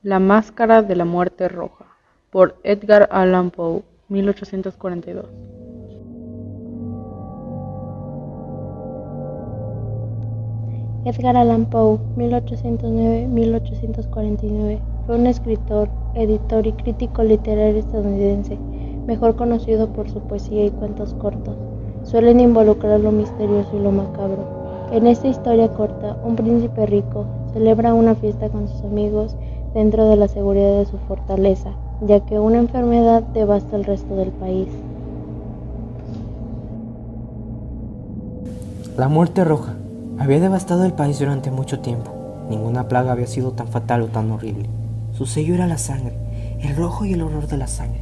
La máscara de la muerte roja, por Edgar Allan Poe, 1842. Edgar Allan Poe, 1809-1849, fue un escritor, editor y crítico literario estadounidense, mejor conocido por su poesía y cuentos cortos. Suelen involucrar lo misterioso y lo macabro. En esta historia corta, un príncipe rico celebra una fiesta con sus amigos dentro de la seguridad de su fortaleza, ya que una enfermedad devasta el resto del país. La muerte roja había devastado el país durante mucho tiempo. Ninguna plaga había sido tan fatal o tan horrible. Su sello era la sangre, el rojo y el horror de la sangre.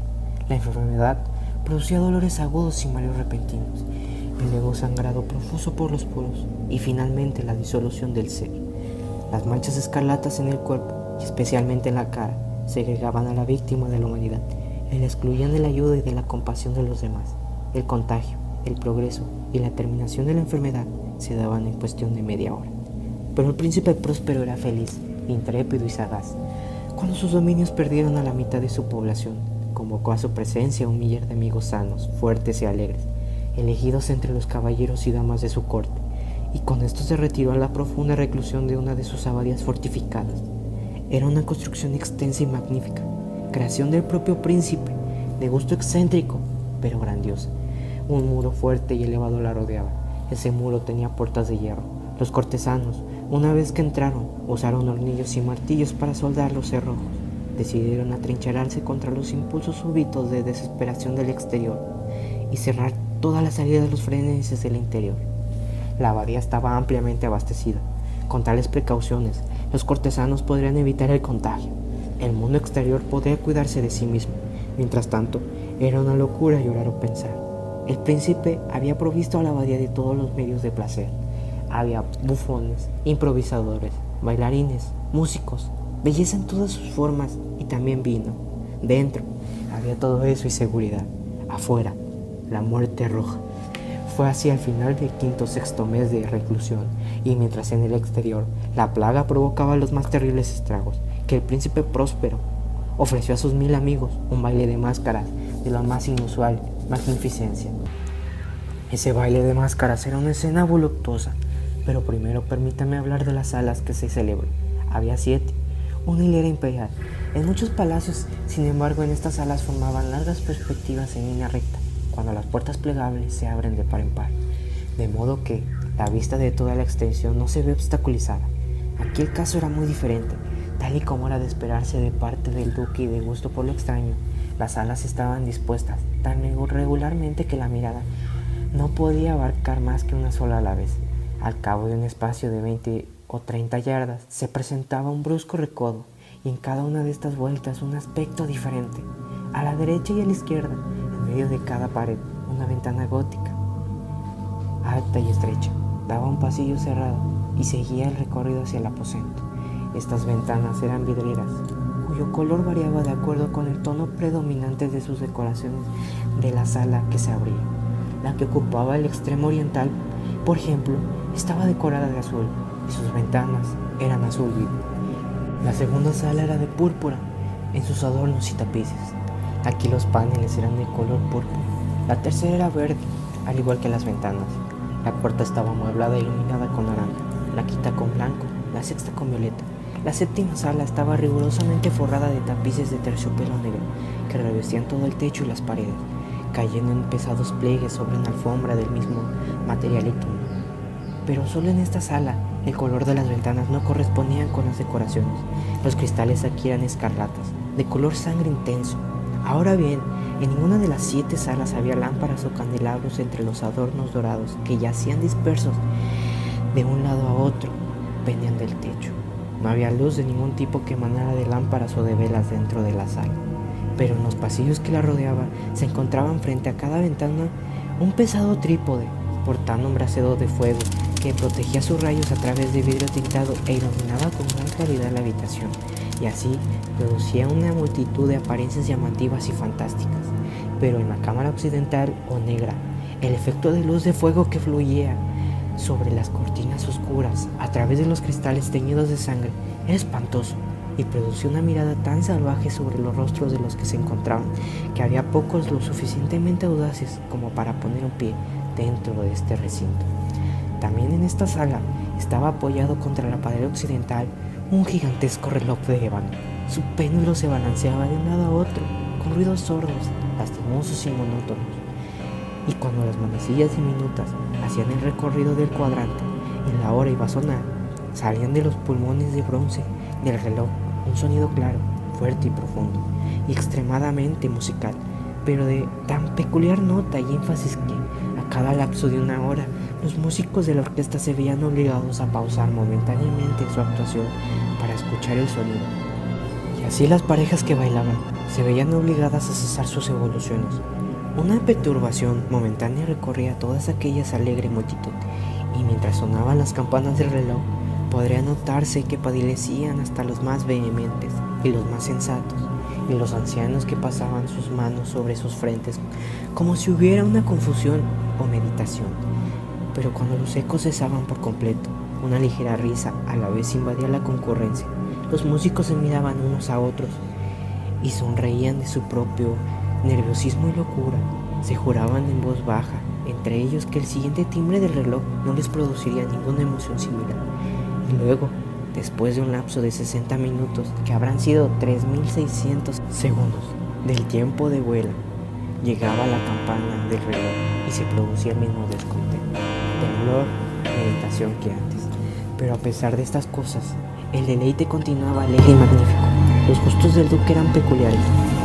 La enfermedad producía dolores agudos y mareos repentinos, el ego sangrado profuso por los poros y finalmente la disolución del ser. Las manchas escarlatas en el cuerpo y especialmente en la cara segregaban a la víctima de la humanidad y la excluían de la ayuda y de la compasión de los demás. El contagio, el progreso y la terminación de la enfermedad se daban en cuestión de media hora. Pero el príncipe próspero era feliz, intrépido y sagaz. Cuando sus dominios perdieron a la mitad de su población, convocó a su presencia un millar de amigos sanos, fuertes y alegres, elegidos entre los caballeros y damas de su corte, y con esto se retiró a la profunda reclusión de una de sus abadías fortificadas. Era una construcción extensa y magnífica, creación del propio príncipe, de gusto excéntrico, pero grandiosa. Un muro fuerte y elevado la rodeaba. Ese muro tenía puertas de hierro. Los cortesanos, una vez que entraron, usaron hornillos y martillos para soldar los cerrojos. Decidieron atrincherarse contra los impulsos súbitos de desesperación del exterior y cerrar toda la salida de los freneses del interior. La abadía estaba ampliamente abastecida. Con tales precauciones, los cortesanos podrían evitar el contagio. El mundo exterior podría cuidarse de sí mismo. Mientras tanto, era una locura llorar o pensar. El príncipe había provisto a la abadía de todos los medios de placer. Había bufones, improvisadores, bailarines, músicos, belleza en todas sus formas y también vino. Dentro había todo eso y seguridad. Afuera, la muerte roja. Fue así al final del quinto o sexto mes de reclusión, y mientras en el exterior la plaga provocaba los más terribles estragos, que el príncipe próspero ofreció a sus 1000 amigos un baile de máscaras de la más inusual magnificencia. Ese baile de máscaras era una escena voluptuosa, pero primero permítame hablar de las salas que se celebran. Había 7, una hilera imperial. En muchos palacios, sin embargo, en estas salas formaban largas perspectivas en línea recta, cuando las puertas plegables se abren de par en par, de modo que la vista de toda la extensión no se ve obstaculizada. Aquí el caso era muy diferente. Tal y como era de esperarse de parte del duque y de gusto por lo extraño, las salas estaban dispuestas tan regularmente que la mirada no podía abarcar más que una sola a la vez. Al cabo de un espacio de 20 o 30 yardas se presentaba un brusco recodo, y en cada una de estas vueltas un aspecto diferente. A la derecha y a la izquierda, en medio de cada pared, una ventana gótica, alta y estrecha, daba un pasillo cerrado y seguía el recorrido hacia el aposento. Estas ventanas eran vidrieras, cuyo color variaba de acuerdo con el tono predominante de sus decoraciones de la sala que se abría. La que ocupaba el extremo oriental, por ejemplo, estaba decorada de azul, y sus ventanas eran azul vivo. La segunda sala era de púrpura, en sus adornos y tapices. Aquí los paneles eran de color púrpura. La tercera era verde, al igual que las ventanas. La cuarta estaba amueblada e iluminada con naranja, la quinta con blanco, la sexta con violeta. La séptima sala estaba rigurosamente forrada de tapices de terciopelo negro que revestían todo el techo y las paredes, cayendo en pesados pliegues sobre una alfombra del mismo material y tono. Pero solo en esta sala el color de las ventanas no correspondía con las decoraciones. Los cristales aquí eran escarlatas, de color sangre intenso. Ahora bien, en ninguna de las 7 salas había lámparas o candelabros entre los adornos dorados que yacían dispersos de un lado a otro, pendían del techo. No había luz de ningún tipo que emanara de lámparas o de velas dentro de la sala, pero en los pasillos que la rodeaban se encontraban frente a cada ventana un pesado trípode, portando un brasero de fuego que protegía sus rayos a través de vidrio tintado e iluminaba con gran claridad la habitación, y así producía una multitud de apariencias llamativas y fantásticas. Pero en la cámara occidental o negra, el efecto de luz de fuego que fluía sobre las cortinas oscuras a través de los cristales teñidos de sangre era espantoso. y producía una mirada tan salvaje sobre los rostros de los que se encontraban, que había pocos lo suficientemente audaces como para poner un pie dentro de este recinto. También en esta sala estaba apoyado contra la pared occidental un gigantesco reloj de ébano. Su péndulo se balanceaba de un lado a otro, con ruidos sordos, lastimosos y monótonos. Y cuando las manecillas diminutas hacían el recorrido del cuadrante y la hora iba a sonar, salían de los pulmones de bronce del reloj un sonido claro, fuerte y profundo, y extremadamente musical, pero de tan peculiar nota y énfasis que, a cada lapso de una hora, los músicos de la orquesta se veían obligados a pausar momentáneamente su actuación para escuchar el sonido. Y así las parejas que bailaban se veían obligadas a cesar sus evoluciones. Una perturbación momentánea recorría toda aquella alegre multitud, y mientras sonaban las campanas del reloj, podría notarse que padecían hasta los más vehementes y los más sensatos, y los ancianos que pasaban sus manos sobre sus frentes, como si hubiera una confusión o meditación. Pero cuando los ecos cesaban por completo, una ligera risa a la vez invadía la concurrencia. Los músicos se miraban unos a otros y sonreían de su propio nerviosismo y locura. Se juraban en voz baja, entre ellos, que el siguiente timbre del reloj no les produciría ninguna emoción similar. Y luego, después de un lapso de 60 minutos, que habrán sido 3.600 segundos del tiempo de vuelo, llegaba la campana del reloj y se producía el mismo descontento, temblor, meditación que antes. Pero a pesar de estas cosas, el deleite continuaba alegre y magnífico. Los gustos del duque eran peculiares,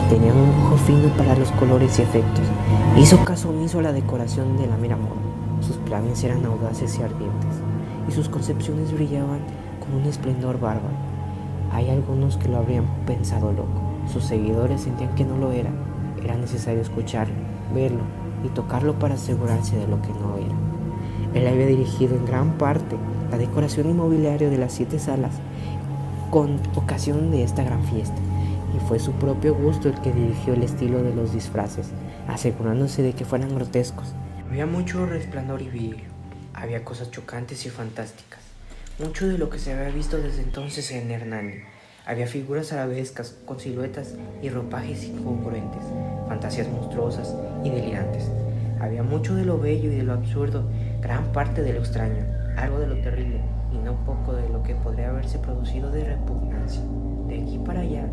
tenían un ojo fino para los colores y efectos. Hizo caso omiso a la decoración de la mera moda. Sus planes eran audaces y ardientes, y sus concepciones brillaban con un esplendor bárbaro. Hay algunos que lo habrían pensado loco. Sus seguidores sentían que no lo era. Era necesario escucharlo, verlo y tocarlo para asegurarse de lo que no era. Él había dirigido en gran parte la decoración y mobiliario de las 7 salas con ocasión de esta gran fiesta, y fue su propio gusto el que dirigió el estilo de los disfraces, asegurándose de que fueran grotescos. Había mucho resplandor y vidrio, había cosas chocantes y fantásticas, mucho de lo que se había visto desde entonces en Hernani. Había figuras arabescas con siluetas y ropajes incongruentes, fantasías monstruosas y delirantes. Había mucho de lo bello y de lo absurdo, gran parte de lo extraño, algo de lo terrible y no poco de lo que podría haberse producido de repugnancia. De aquí para allá,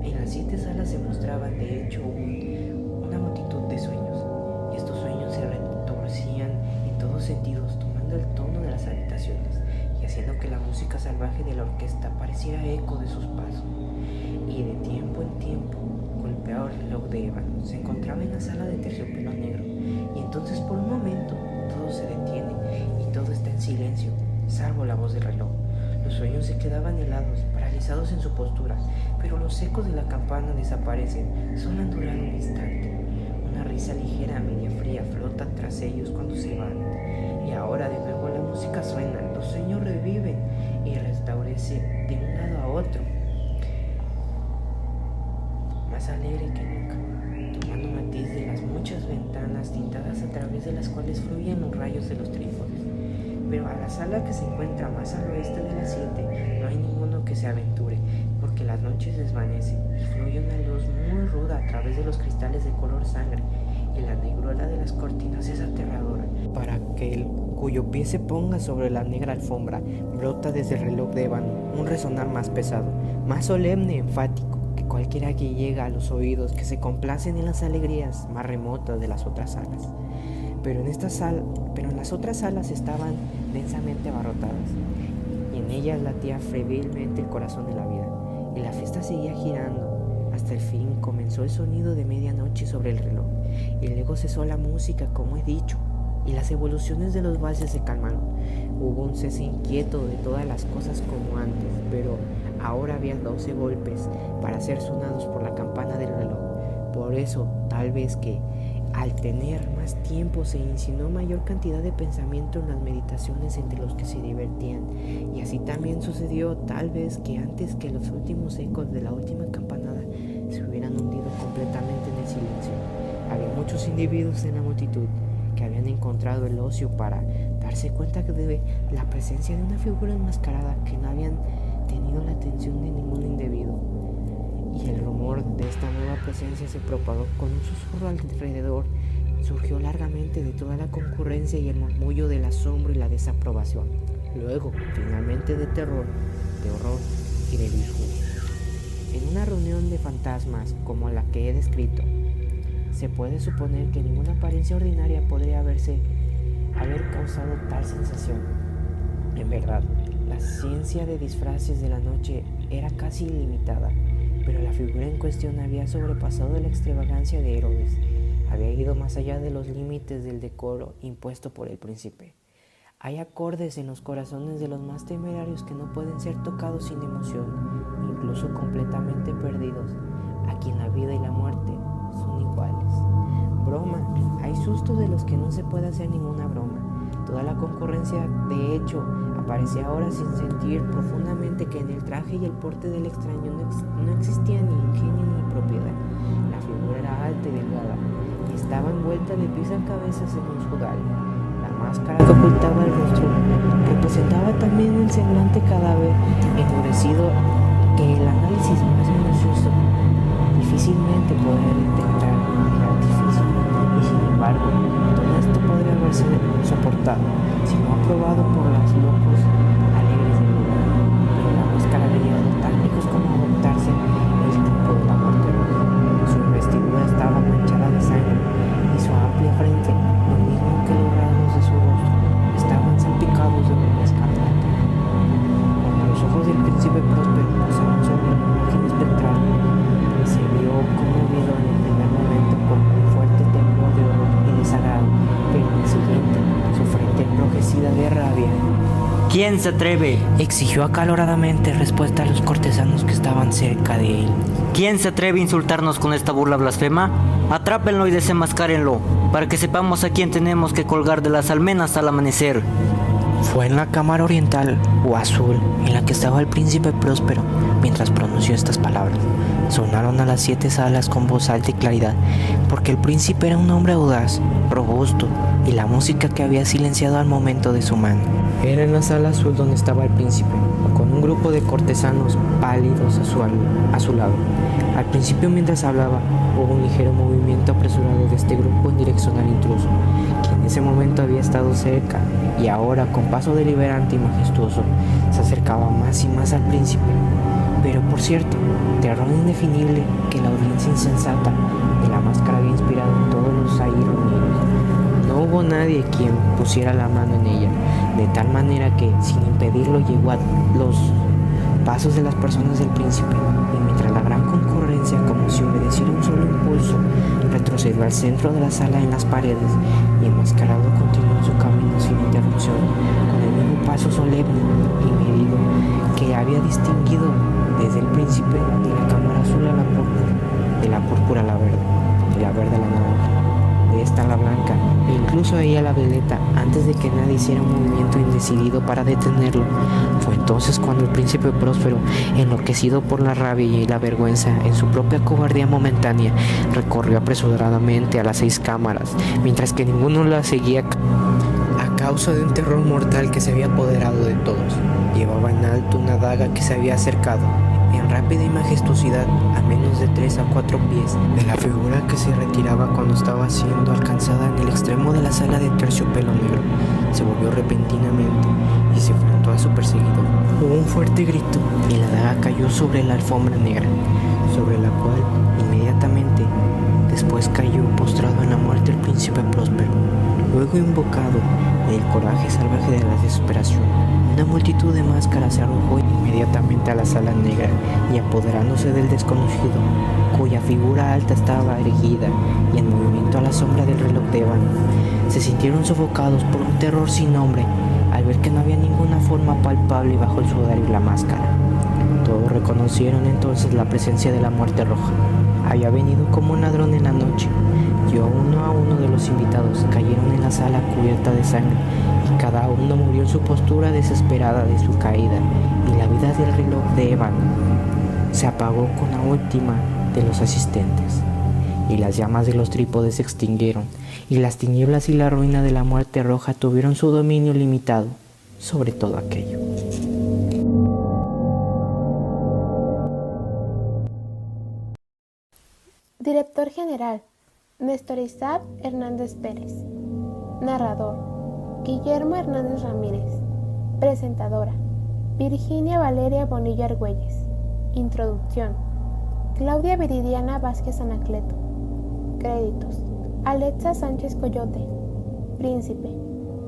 en las 7 salas se mostraban de hecho una multitud de sueños, y estos sueños se retorcían en todos sentidos, tomando el tono de las habitaciones y haciendo que la música salvaje de la orquesta pareciera eco de sus pasos. Y de tiempo en tiempo golpeaba el reloj de ébano. Se encontraba en la sala de terciopelo negro, y entonces por un momento todo se detiene y todo está en silencio, salvo la voz del reloj. Los sueños se quedaban helados, paralizados en su postura, pero los ecos de la campana desaparecen. Solo han durado un instante. Una risa ligera, media fría, flota tras ellos cuando se van. Y ahora de nuevo la música suena, los sueños reviven y restaurece de un lado a otro, más alegre que nunca, tomando matiz de las muchas ventanas tintadas a través de las cuales fluyen los rayos de los trípodes. Pero a la sala que se encuentra más al oeste de las 7 no hay ninguno que se aventure, porque las noches desvanecen y fluye una luz muy ruda a través de los cristales de color sangre, y la negrura de las cortinas es aterradora. Para aquel cuyo pie se ponga sobre la negra alfombra, brota desde el reloj de ébano un resonar más pesado, más solemne y enfático que cualquiera que llega a los oídos que se complacen en las alegrías más remotas de las otras salas. Pero en las otras salas estaban densamente abarrotadas, y en ellas latía febrilmente el corazón de la vida, y la fiesta seguía girando. Hasta el fin comenzó el sonido de medianoche sobre el reloj, y luego cesó la música, como he dicho, y las evoluciones de los valses se calmaron. Hubo un cese inquieto de todas las cosas como antes, pero ahora había 12 golpes para ser sonados por la campana del reloj. Por eso, tal vez que al tener más tiempo se insinuó mayor cantidad de pensamiento en las meditaciones entre los que se divertían, y así también sucedió tal vez que antes que los últimos ecos de la última campanada se hubieran hundido completamente en el silencio. Había muchos individuos en la multitud que habían encontrado el ocio para darse cuenta de la presencia de una figura enmascarada que no habían tenido la atención de ningún indebido, y el rumor de esta nueva presencia se propagó con un susurro alrededor. Surgió largamente de toda la concurrencia y el murmullo del asombro y la desaprobación. Luego, finalmente, de terror, de horror y de disgusto. En una reunión de fantasmas como la que he descrito, se puede suponer que ninguna apariencia ordinaria podría haber causado tal sensación. En verdad, la ciencia de disfraces de la noche era casi ilimitada, pero la figura en cuestión había sobrepasado la extravagancia de Herodes. Había ido más allá de los límites del decoro impuesto por el príncipe. Hay acordes en los corazones de los más temerarios que no pueden ser tocados sin emoción, incluso completamente perdidos, a quien la vida y la muerte son iguales. Broma, hay sustos de los que no se puede hacer ninguna broma. Toda la concurrencia, de hecho, aparecía ahora sin sentir profundamente que en el traje y el porte del extraño no existía ni ingenio ni propiedad. La figura era alta y delgada, y estaba envuelta de pies a cabeza según su horario. La máscara que ocultaba el rostro representaba también el semblante cadáver endurecido que el análisis más minucioso difícilmente podría detectar el artificio. Y sin embargo, todo esto podría haberse soportado si no aprobado por los locos alegres del lugar. Pero la máscara había llegado tan lejos como a adoptarse el tiempo de la muerte roja. Su vestidura estaba manchada de sangre y su amplia frente, lo mismo que los rasgos de su rostro, estaban salpicados de un escarlata. Cuando los ojos del príncipe Próspero posaron sobre la imagen espectral, se vio conmovido en el primer momento con un fuerte temblor de horror y desagrado, pero en el siguiente, su frente enrojecida de rabia. ¿Quién se atreve? Exigió acaloradamente respuesta a los cortesanos que estaban cerca de él. ¿Quién se atreve a insultarnos con esta burla blasfema? Atrápenlo y desenmascárenlo, para que sepamos a quién tenemos que colgar de las almenas al amanecer. Fue en la cámara oriental o azul en la que estaba el príncipe Próspero mientras pronunció estas palabras. Sonaron a las 7 salas con voz alta y claridad, porque el príncipe era un hombre audaz, robusto, y la música que había silenciado al momento de su mano. Era en la sala azul donde estaba el príncipe, con un grupo de cortesanos pálidos a su lado. Al principio, mientras hablaba, hubo un ligero movimiento apresurado de este grupo en dirección al intruso, que en ese momento había estado cerca, y ahora, con paso deliberante y majestuoso, se acercaba más y más al príncipe. Pero, por cierto, terror indefinible que la audiencia insensata de la máscara había inspirado en todos los ahí reunidos. No hubo nadie quien pusiera la mano en ella, de tal manera que, sin impedirlo, llegó a los pasos de las personas del príncipe, y mientras la gran concurrencia, como si obedeciera un solo impulso, retrocedió al centro de la sala en las paredes, y enmascarado continuó su camino sin interrupción, con el mismo paso solemne y medido que había distinguido desde el príncipe de la cámara azul a la púrpura, de la púrpura a la verde, de la verde a la naranja, de esta a la blanca, e incluso a ella a la violeta, antes de que nadie hiciera un movimiento indecidido para detenerlo. Fue entonces cuando el príncipe Próspero, enloquecido por la rabia y la vergüenza en su propia cobardía momentánea, recorrió apresuradamente a las 6 cámaras, mientras que ninguno la seguía a causa de un terror mortal que se había apoderado de todos. Llevaba en alto una daga que se había acercado en rápida y majestuosidad a menos de 3 a 4 pies de la figura que se retiraba cuando estaba siendo alcanzada en el extremo de la sala de terciopelo negro. Se volvió repentinamente y se enfrentó a su perseguidor. Hubo un fuerte grito y la daga cayó sobre la alfombra negra, sobre la cual inmediatamente después cayó postrado en la muerte el príncipe Próspero. Luego, invocado del coraje salvaje de la desesperación, una multitud de máscaras se arrojó inmediatamente a la sala negra y, apoderándose del desconocido, cuya figura alta estaba erguida y en movimiento a la sombra del reloj de ébano, se sintieron sofocados por un terror sin nombre al ver que no había ninguna forma palpable bajo el sudario y la máscara. Todos reconocieron entonces la presencia de la muerte roja. Había venido como un ladrón en la noche, y uno a uno de los invitados cayeron en la sala cubierta de sangre, y cada uno murió en su postura desesperada de su caída, y la vida del reloj de ébano se apagó con la última de los asistentes, y las llamas de los trípodes se extinguieron, y las tinieblas y la ruina de la muerte roja tuvieron su dominio limitado sobre todo aquello. Director general, Néstor Isaac Hernández Pérez. Narrador, Guillermo Hernández Ramírez. Presentadora, Virginia Valeria Bonilla Argüelles. Introducción, Claudia Viridiana Vázquez Anacleto. Créditos, Alexa Sánchez Coyote. Príncipe,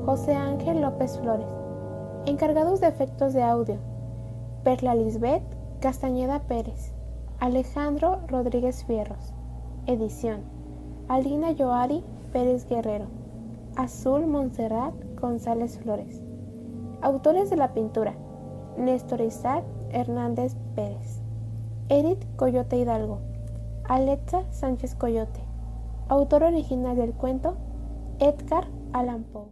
José Ángel López Flores. Encargados de efectos de audio, Perla Lisbeth Castañeda Pérez. Alejandro Rodríguez Fierros. Edición, Alina Yoari Pérez Guerrero. Azul Montserrat González Flores. Autores de la pintura, Néstor Isaac Hernández Pérez. Edith Coyote Hidalgo. Alexa Sánchez Coyote. Autor original del cuento, Edgar Allan Poe.